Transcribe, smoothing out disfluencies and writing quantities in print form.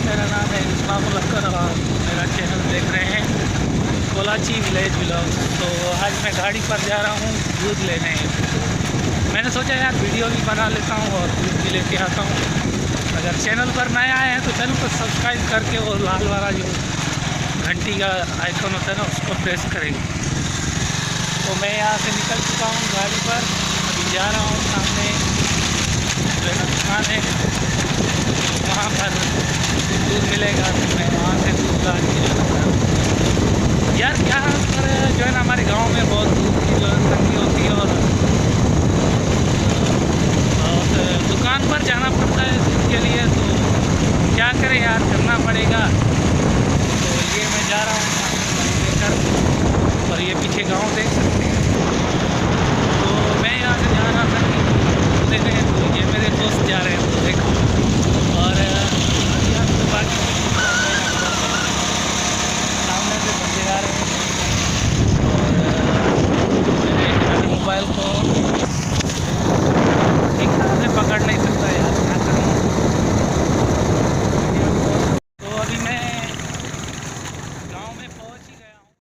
मेरा नाम है इस्मामुल अख्तर और मेरा चैनल देख रहे हैं कोलाची विलेज व्लॉग। तो आज मैं गाड़ी पर जा रहा हूँ दूध लेने। मैंने सोचा यार वीडियो भी बना लेता हूँ और दूध भी लेके आता हूँ। अगर चैनल पर नए आए हैं तो चैनल को सब्सक्राइब करके वो लाल वाला जो घंटी का आइकन होता है ना उसको प्रेस करेंगे। तो मैं यहाँ से निकल चुका हूँ गाड़ी पर, अभी जा रहा हूँ सामने जो दुकान है वहाँ पर दूध मिलेगा तो मैं वहाँ से दूध ला के यार क्या पर जो है ना हमारे गांव में बहुत दूध की जो तंगी होती है और दुकान पर जाना पड़ता है दूध के लिए। तो क्या करें यार, करना पड़ेगा। तो ये मैं जा रहा हूँ लेकर और ये पीछे गांव देख सकते हैं। तो मैं यहाँ से जा रहा था कि तो ये मेरे दोस्त जा रहे हैं तो देखो